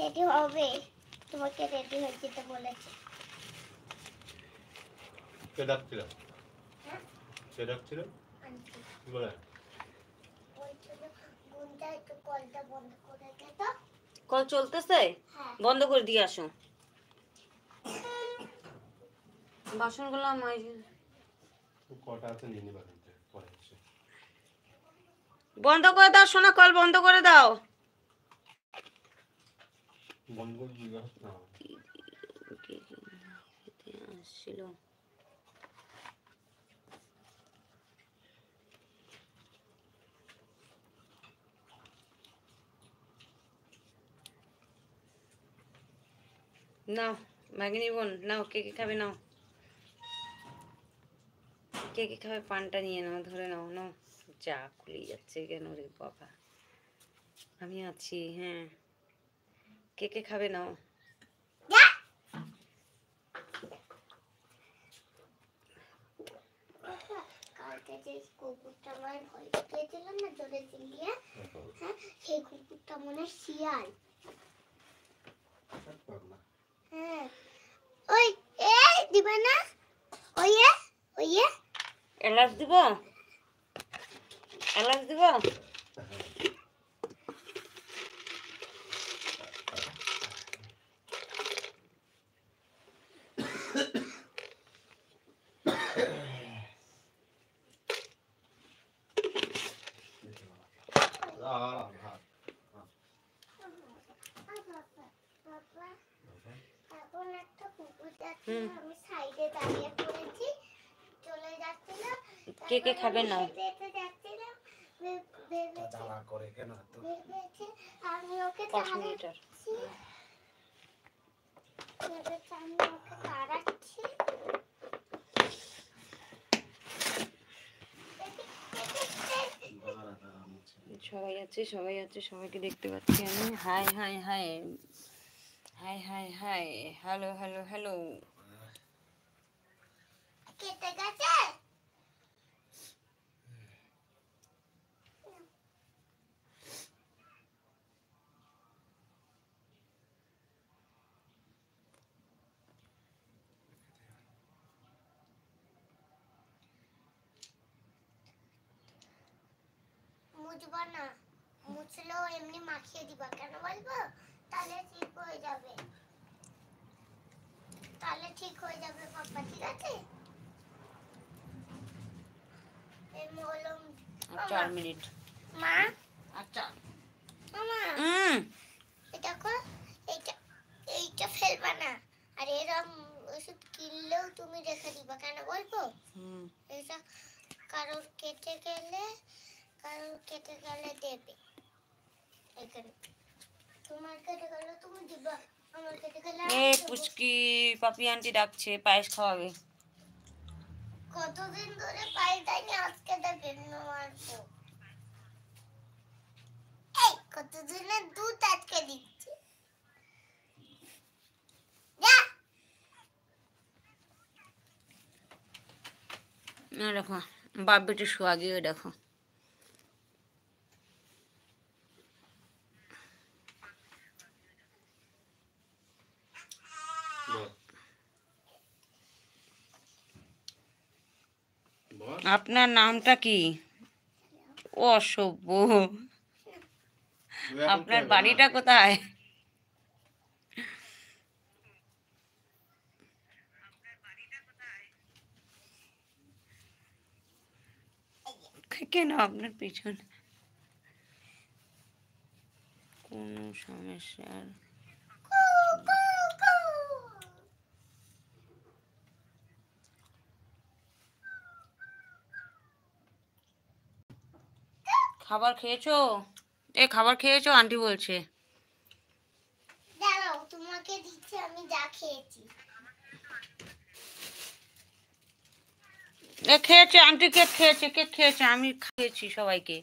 Ready হবে, তোমাকে ready হয়ে যেতে বলেছে। কে ডাকছিল? কে ডাকছিল? বলে কল চলতেছে, বন্ধ করে দিয়ে আসো। বাসনগুলো কটা আছে নিয়ে নিবা, পরে এসে বন্ধ করে দাও সোনা, কল বন্ধ করে দাও। বন্ধ করে দিবা না আসছিল। নাও মাগিনি বোন, নাও কে কে খাবে, নাও কে কে খাবে, পানটা নিয়ে নাও, ধরে নাও, নাও। যা খুলে যাচ্ছে কেন রে বাবা, আমি আছি। হ্যাঁ, কে কে খাবে, নাও। কালকে যে কুকুরটা আমার ভয় পেয়েছিলাম না জলে চিলিয়ে, হ্যাঁ সেই কুকুরটা মনে শিয়াল। হ্যাঁ ওই এই দিবা না, ওইয়ে ওইয়ে এলাচ দিব, এলাচ দিব। এখন একটা কুকুর যাচ্ছিল, আমি সাইডে দাঁড়িয়ে পড়েছি, চলে যাচ্ছিল। কে কে খাবে, নাও। যাচ্ছিলাম ভেবেছে আমি ওকে 5 মিনিটার। তাড়াচ্ছি। সবাই আছে, সবাই আছে, সবাইকে দেখতে পাচ্ছি আমি। High high high high high high, hello hello hello. কেটে গেছে। মুছবা না, মুছলেও এমনি মাখিয়ে দিবা, কেন বলবো? তাহলে ঠিক হয়ে যাবে, তাহলে ঠিক হয়ে যাবে পাপা, ঠিক আছে? এই মলম 4 মিনিট। মা আচ্ছা মামা দেখো, এইটা এইটা ফেলবা না, আর এরকম ওষুধ কিনলেও তুমি রেখে দিবা, কেন বলবো? এটা কারোর কেটে গেলে দেবে, এখানে তোমার কেটে গেলে তুমি দিবা, আমার কেটে গেলে এ পুচকি পাপি আন্টি ডাকছে, পায়েস খাওয়াবে। কতদিন ধরে পাই দেয়নি, আজকে দেবেন মারবো। এই কতদিনের দুধ আজকে দিচ্ছি, দেখো বাপ বেটি শোয়া গিয়ে দেখো। আপনার নামটা কি? অসভ্য, আপনার বাড়িটা কোথায়? কেন আপনার পিছনে কোনো সমস্যার? খাবার খেয়েছো? খাবার খেয়েছো? আন্টি বলছে। দাঁড়াও তোমাকে দিচ্ছি আমি যা খেয়েছি। খেয়েছে আন্টি, কেক খেয়েছে, কেক খেয়েছে, আমি খেয়েছি সবাইকে।